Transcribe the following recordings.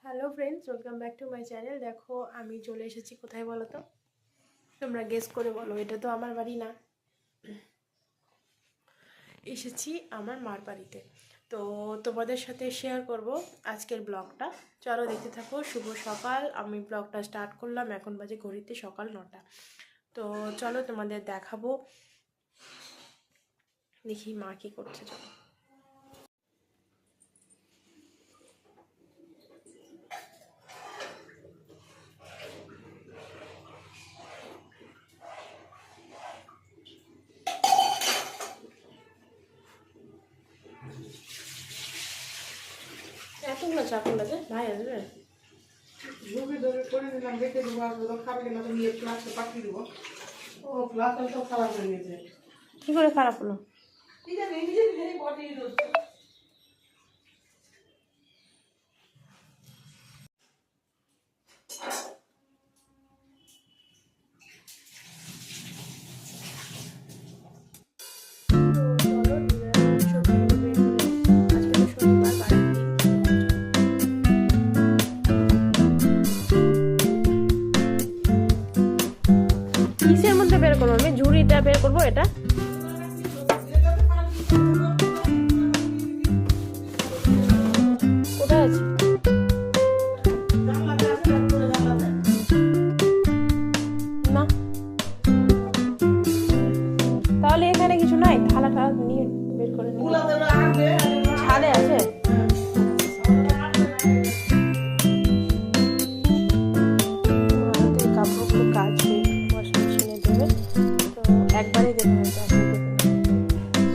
Hello friends, welcome back to my channel. দেখো আমি চলে এসেছি কোথায় বলো তো, তোমরা গেস করে বলো। এটা তো আমার বাড়ি না, এসেছি আমার মার বাড়িতে। তো তোমাদের সাথে শেয়ার করব আজকের ব্লগটা। চলো দেখতে থাকো। শুভ সকাল, আমি ব্লগটা স্টার্ট করলাম। এখন বাজে ঘড়িতে সকাল 9টা। তো চলো তোমাদের দেখাবো, দেখি মা কি করছে। চলো। এতগুলো চা করলে যে ভাই আসবে? ঝুঁকি ধরে করে নিলাম, রেখে দেবো, আসবে তো খাবে কিনা তো নিয়ে ফ্লাস্কে পাঠিয়ে দেবো। ও ফ্লাস্কটা তো খারাপ হয়ে গেছে। কি করে খারাপ হলো? কি জানি নিজে নিজেই বটিয়ে দিচ্ছে। কিসের মধ্যে বের করবো? আমি ঝুড়িটা বের করবো। এটা কোথায় আছে? না, তাহলে এখানে কিছু নাই? থালা টালা নিয়ে বের করে নিই। ছাদে আছে। কাপড়গুলো কাচবে, ওয়াশিং মেশিনে দেবে, তো একবারই দেবে হয়তো।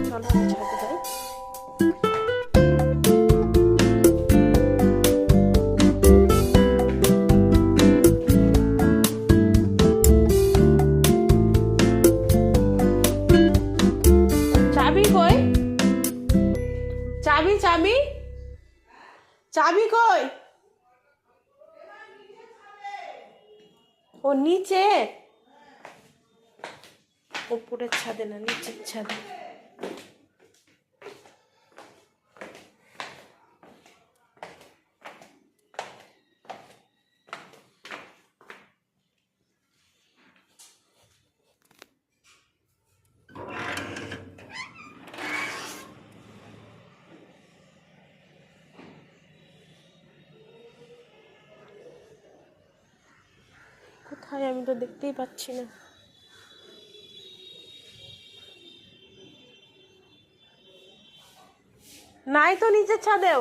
চলো আমি ছাদে যাই। চাবি কই? চাবি চাবি চাবি কই? ও নিচে, উপরের ছাদে না, নিচের ছাদে। কোথায় আমি তো দেখতেই পাচ্ছি না। নাই তো নিচের ছাদেও।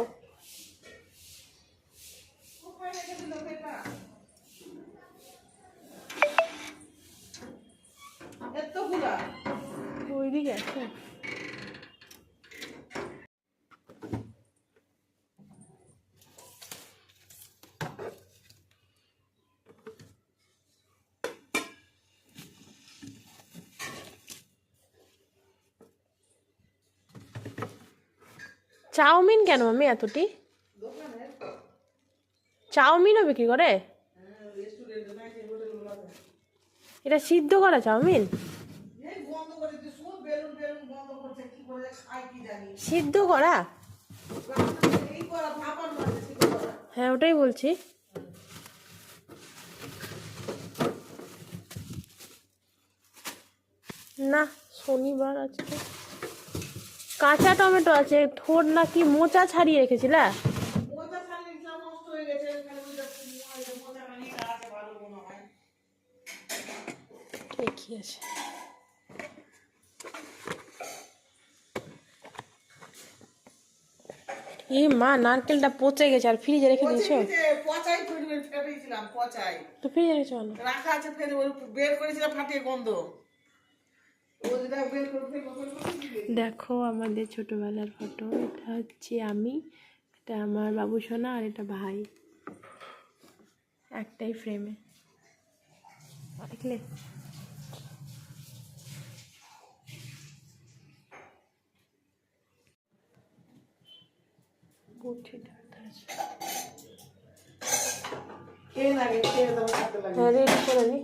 ওইদিকে আছে। চাউমিন কেন আমি এতটি? চাউমিনও বিক্রি করে? এটা সিদ্ধ করা চাউমিন? সিদ্ধ করা? হ্যাঁ, ওটাই বলছি। না, শনিবার আজকে। কাঁচা টমেটো আছে, থোড় নাকি মোচা ছাড়িয়ে রেখেছিলা? ঠিকই আছে। এই মা, নারকেলটা পচে গেছে আর ফ্রিজে রেখে দিয়েছো? তো ফ্রিজে রেখেছো কেন? রাখা আছে, ফের বের করেছিলাম ফাটিয়ে গন্ধ। দেখো আমাদের ছোটবেলার ফটো। এটা হচ্ছে আমি, এটা আমার বাবু সোনা, আর এটা ভাই, একটাই ফ্রেমে। দেখলে? হ্যাঁ, রেডি করে নি।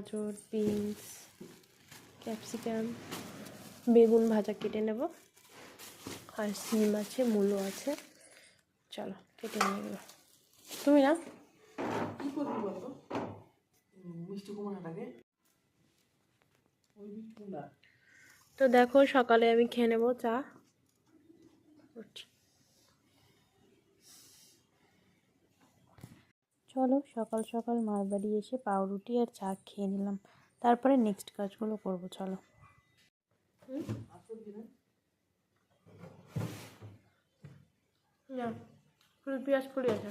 গাজর, বিনস, ক্যাপসিকাম, বেগুন ভাজা কেটে নেব, আর সিম আছে, মূলো আছে। চলো কেটে নিয়ে গেলো। তুমি না কি করবি বলতো? মিষ্টি কুমড়াটাকে ওই মিষ্টি কুমড়া তো দেখো, সকালে আমি খেয়ে নেবো চা। চলো সকাল সকাল মার বাড়ি এসে পাউরুটি আর চা খেয়ে নিলাম, তারপরে নেক্সট কাজগুলো করবো। চলো। না শুধু পেঁয়াজ কলি আছে,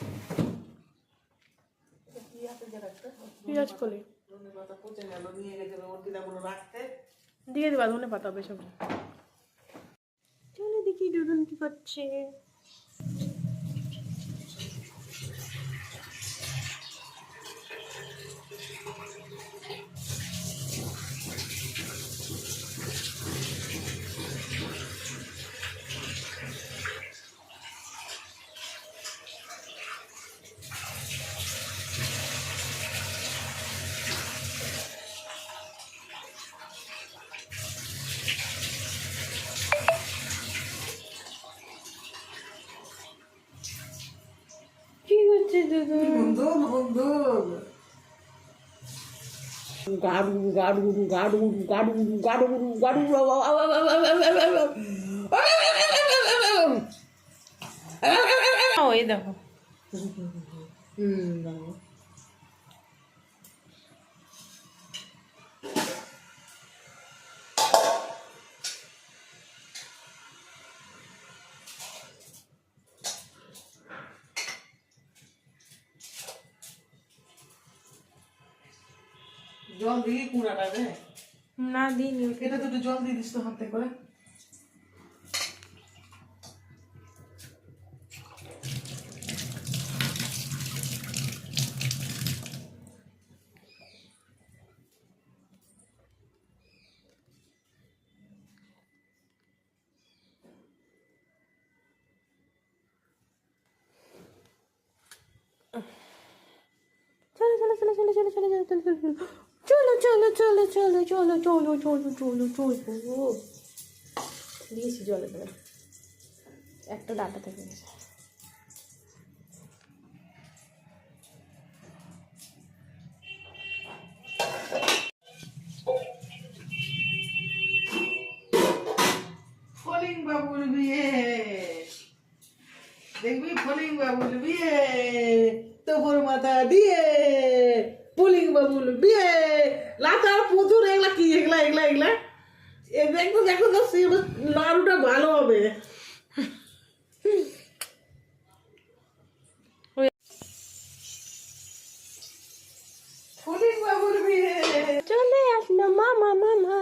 পেঁয়াজ কলি দিয়ে দিবা, ধনে পাতা হবে সব। চলো দেখি দুজন কি করছে। কি করছে দুজন? বন্ধন বন্ধন গাড়ু গাড়ু গাড়ু গাড়ু গাড়ু গাড়ু ওই দেখো জল দিয়ে কুড়াটা রে, না দিইনি। এটা তো একটু জল দিয়ে দিস তো হাতে করে। চলো চলো চলো চলো চলো চলো চলো চলো চলো চলো চলো চলো চলো চলো চলো চলো চলো। দিয়েছি জলে দেবে, একটা ডাটা থেকে গেছে। ফলিং বাবুর বিয়ে দেখবি, ফলিং বাবুর বিয়ে তোর মাথা দিয়ে, ফলিং বাবুর বিয়ে লাতার পুতুর, এগুলা কি এগুলা এগুলা এগুলা দেখো দেখো তো লাড়ুটা ভালো হবে। ফলিং বাবুর বিয়ে চলে আসলো মামা, মামা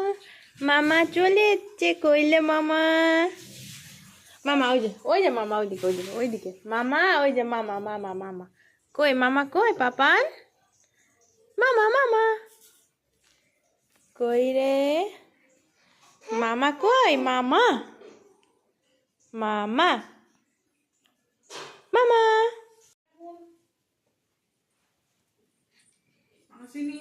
মামা চলে এসছে। কইলে মামা, মামা ওই যে মামা ওইদিকে ওইদিকে ওইদিকে মামা, ওই যে মামা মামা মামা কই, মামা কই পাপান, মামা মামা কই রে, মামা কই, মামা মামা মামা। আসেনি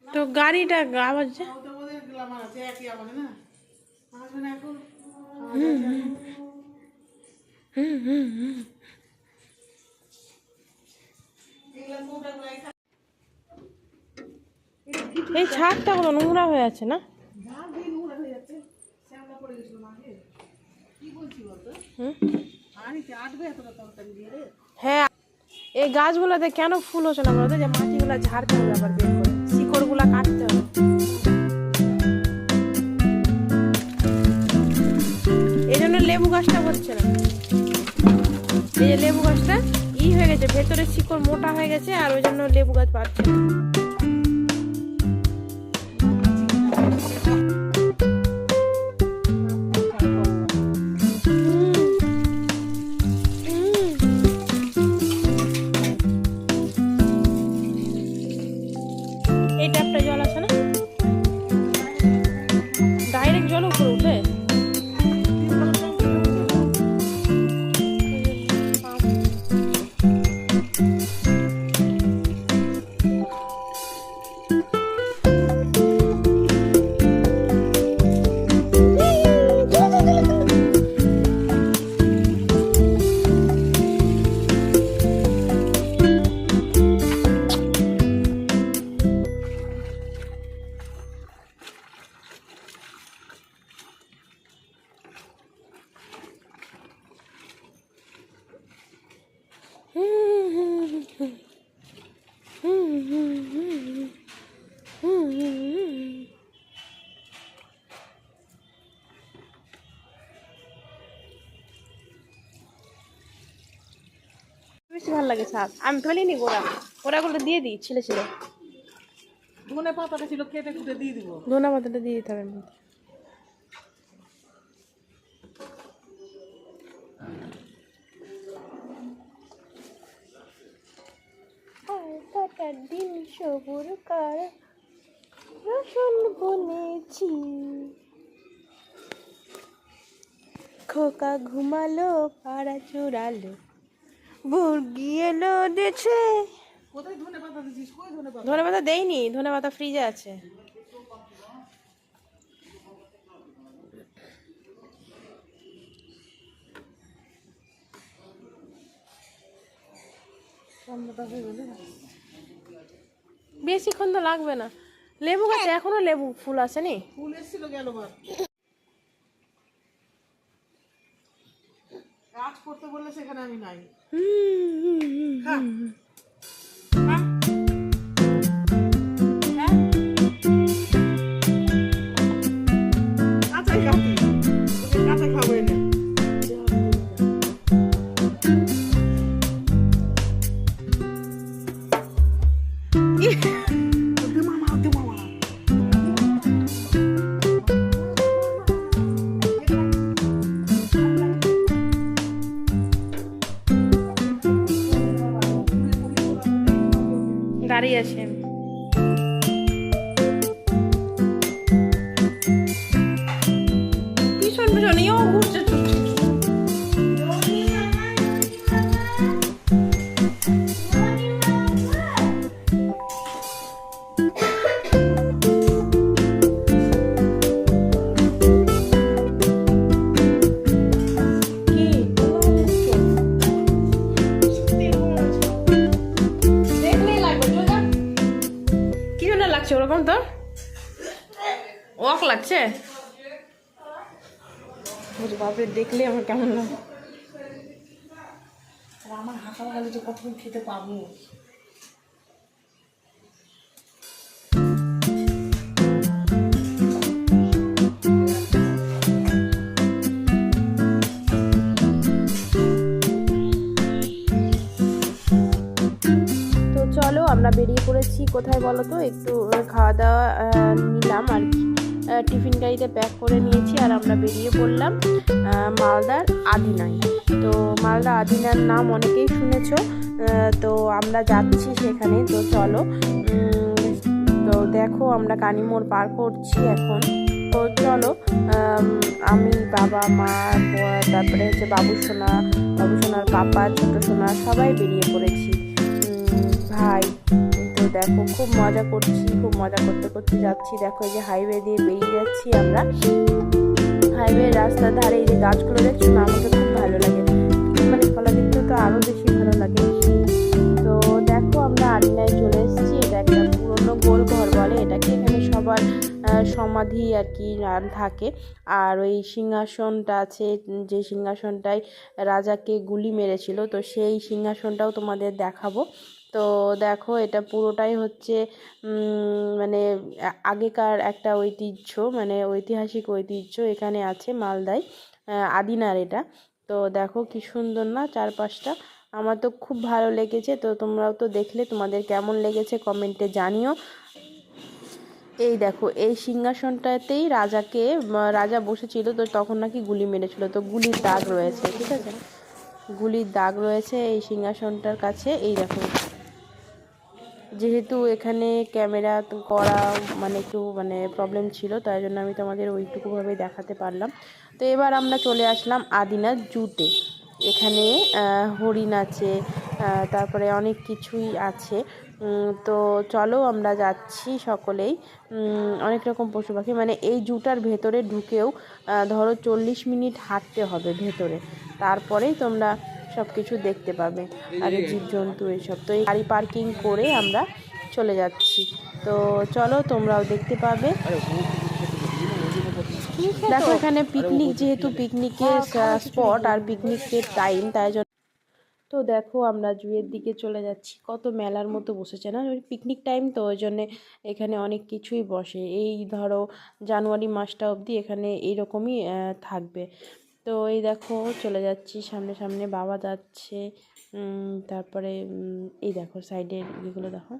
তো গাড়িটা আওয়াজ ওটা ওদের গ্লামার আছে একই আমাদের না, আসবে না এখন। এগুলা কোটাগুলো এখানে এই ছাদটা হলো নোংরা হয়ে আছে না? ঝাল দিয়ে নোংরা হয়ে যাচ্ছে, শ্যামলা পড়ে গেছিল মাঝে। কি বলছি বলতো, হুম, হাঁড়িতে আটবে এতটা তরকারি দিয়ে রে। হ্যাঁ। এই গাছগুলোতে কেন ফুল হচ্ছে না বলতো? যে মাটিগুলা ঝাড়তে হবে, আবার বের করে শিকড়গুলা কাটতে হবে। এই জন্য লেবু গাছটা হচ্ছে না। এই যে লেবু গাছটা হয়ে গেছে, ভেতরে শিকড় মোটা হয়ে গেছে, আর ওই জন্য লেবু গাছ পাচ্ছে না। এই ট্যাপটা জল আছে না, ডাইরেক্ট জল উপরে উঠে। বেশি ভালো লাগে শাক। আমি ফেলিনি গোড়া, গোড়াগুলো দিয়ে দিই ছিলে ছিলে। ধনে পাতাটা ছিল কেটে কুটে দিয়ে দিব। ধনে পাতাটা দিয়ে দিতে হবে এর মধ্যে। দিন সবুর কার রসুন বনেছি, খোকা ঘুমালো পাড়া চুরালো, মুরগি এলো দেছে। কোথায় ধনে পাতা দিছিস? কই ধনে পাতা? ধনে পাতা দেইনি, ধনে পাতা ফ্রিজে আছে। বেশিক্ষণ তো লাগবে না। লেবু গাছে এখনো লেবু ফুল আসেনি। ফুল এসেছিল গেল বার। কাজ করতে বললে সেখানে আমি নাই। খা। খা। কাঁচাই খাবি। তোকে কাঁচা খাবো না। দে মামা, দে মামা। দাঁড়িয়ে আছে। পিছন পিছন ইও ঘুরছে ছুটছে। কি জন্য লাগছে ওরকম তোর? ওয়াক লাগছে? বাপরে, দেখলে আমার কেমন লাগে। আর আমার হাঁটা গেলে যে কখন খেতে পাবো। তো চলো আমরা বেরিয়ে পড়েছি। কোথায় বলো তো, একটু খাওয়া দাওয়া নিলাম আর কি। টিফিন গাড়িতে প্যাক করে নিয়েছি আর আমরা বেরিয়ে পড়লাম মালদার আদিনায়। তো মালদা আদিনার নাম অনেকেই শুনেছো। তো আমরা যাচ্ছি সেখানে। তো চলো, তো দেখো আমরা কানিমোড় পার করছি এখন। তো চলো, আমি বাবা মা তারপরে হচ্ছে বাবুসোনার পাপা, ছোটো সোনা সবাই বেরিয়ে পড়েছি, ভাই। তো দেখো খুব মজা করছি, খুব মজা করতে করতে যাচ্ছি। দেখো এই যে হাইওয়ে দিয়ে বেরিয়ে যাচ্ছি আমরা। হাইওয়ে রাস্তার ধারে এই যে গাছগুলো দেখছো না, আমাকে খুব ভালো লাগে। মানে ফলা দেখতে তো আরও বেশি ভালো লাগে। তো দেখো আমরা আদিনায় চলে এসেছি। এটা একটা পুরনো গোল ঘর বলে এটাকে। এখানে সবার সমাধি আর কি থাকে। আর ওই সিংহাসনটা আছে, যে সিংহাসনটায় রাজাকে গুলি মেরেছিল, তো সেই সিংহাসনটাও তোমাদের দেখাবো। তো দেখো এটা পুরোটাই হচ্ছে মানে আগেকার একটা ঐতিহ্য, মানে ঐতিহাসিক ঐতিহ্য এখানে আছে মালদায়, আদিনার এটা। তো দেখো কি সুন্দর না চারপাশটা, আমার তো খুব ভালো লেগেছে। তো তোমরাও তো দেখলে, তোমাদের কেমন লেগেছে কমেন্টে জানিও। এই দেখো এই সিংহাসনটাতেই রাজা বসেছিল, তো তখন নাকি গুলি মেরেছিল, তো গুলির দাগ রয়েছে, ঠিক আছে, গুলির দাগ রয়েছে এই সিংহাসনটার কাছে। এই দেখো, যেহেতু এখানে ক্যামেরা করা মানে একটু মানে প্রবলেম ছিল, তাই জন্য আমি তোমাদের ওইটুকুভাবে দেখাতে পারলাম। তো এবার আমরা চলে আসলাম আদিনার জুতে। এখানে হরিণ আছে, তারপরে অনেক কিছুই আছে। তো চলো আমরা যাচ্ছি সকলেই। অনেক রকম পশু পাখি, মানে এই জুটার ভেতরে ঢুকেও ধরো 40 মিনিট হাঁটতে হবে ভেতরে, তারপরেই তোমরা সব কিছু দেখতে পাবে, আর জীবজন্তু এইসব। তো এই গাড়ি পার্কিং করে আমরা চলে যাচ্ছি। তো চলো তোমরাও দেখতে পাবে। দেখো এখানে পিকনিক, যেহেতু পিকনিকের স্পট আর পিকনিকের টাইম, তাই জন্য। তো দেখো আমরা জুয়ের দিকে চলে যাচ্ছি। কত মেলার মতো বসেছে না, ওই পিকনিক টাইম, তো ওই জন্যে এখানে অনেক কিছুই বসে। এই ধরো জানুয়ারি মাসটা অবধি এখানে এইরকমই থাকবে। তো এই দেখো চলে যাচ্ছি, সামনে সামনে বাবা যাচ্ছে, তারপরে এই দেখো সাইডের ইয়েগুলো দেখো,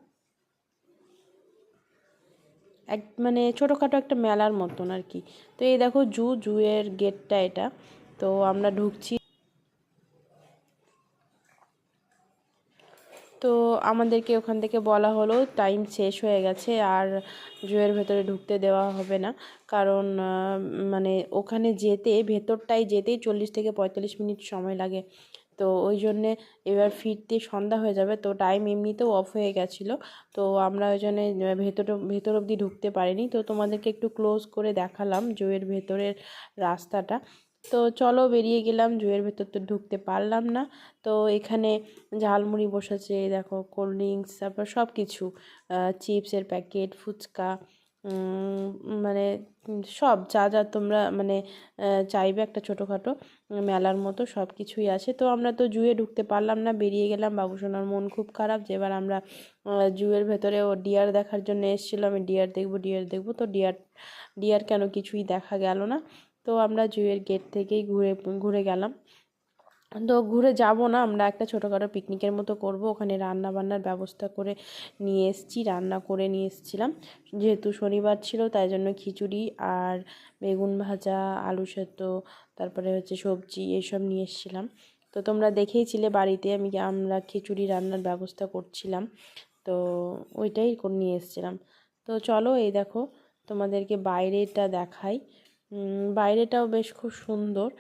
মানে ছোটোখাটো একটা মেলার মতন আর কি। তো এই দেখো জুয়ের গেটটা এটা। তো আমরা ঢুকছি। তো আমাদেরকে ওখান থেকে বলা হলো টাইম শেষ হয়ে গেছে, আর জুয়ের ভেতরে ঢুকতে দেওয়া হবে না, কারণ মানে ওখানে ভেতরটায় যেতেই 40 থেকে 45 মিনিট সময় লাগে। তো ওই জন্যে এবার ফিরতে সন্ধ্যা হয়ে যাবে, তো টাইম এমনিতেও অফ হয়ে গেছিলো। তো আমরা ওই জন্যে ভেতর অবধি ঢুকতে পারিনি। তো তোমাদেরকে একটু ক্লোজ করে দেখালাম জুয়ের ভেতরের রাস্তাটা। তো চলো বেরিয়ে গেলাম, জুয়ের ভেতর তো ঢুকতে পারলাম না। তো এখানে ঝালমুড়ি বসেছে, দেখো কোল্ড ড্রিঙ্কস, তারপর সব কিছু, চিপসের প্যাকেট, ফুচকা, মানে সব যা তোমরা মানে চাইবে একটা ছোটোখাটো মেলার মতো সব কিছুই আছে। তো আমরা তো জুয়ে ঢুকতে পারলাম না, বেরিয়ে গেলাম। বাবুসোনার মন খুব খারাপ যে এবার আমরা জুয়ের ভেতরে ও ডিয়ার দেখার জন্য এসেছিলো, আমি ডিয়ার দেখবো। তো ডিয়ার কেন কিছুই দেখা গেল না। তো আমরা জুয়ের গেট থেকেই ঘুরে গেলাম। তো ঘুরে যাব না, আমরা একটা ছোটোখাটো পিকনিকের মতো করব। ওখানে রান্না বান্নার ব্যবস্থা করে রান্না করে নিয়ে এসেছিলাম। যেহেতু শনিবার ছিল তাই জন্য খিচুড়ি আর বেগুন ভাজা, আলু সেদ্ধ, তারপরে হচ্ছে সবজি এইসব নিয়ে এসেছিলাম। তো তোমরা দেখেইছিলে বাড়িতে আমরা খিচুড়ি রান্নার ব্যবস্থা করছিলাম, তো ওইটাই নিয়ে এসেছিলাম। তো চলো এই দেখো তোমাদেরকে বাইরেটা দেখাই। বাইরেটাও বেশ খুব সুন্দর।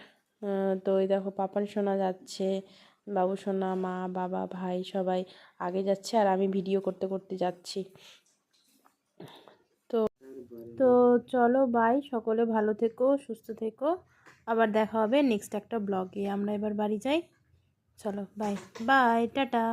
তো এই দেখো পাপান সোনা যাচ্ছে, বাবু সোনা, মা, বাবা, ভাই সবাই আগে যাচ্ছে, আর আমি ভিডিও করতে করতে যাচ্ছি। তো তো চলো বাই, সকলে ভালো থেকো, সুস্থ থেকো, আবার দেখা হবে নেক্সট একটা ব্লগে। আমরা এবার বাড়ি যাই, চলো বাই বাই, টাটা।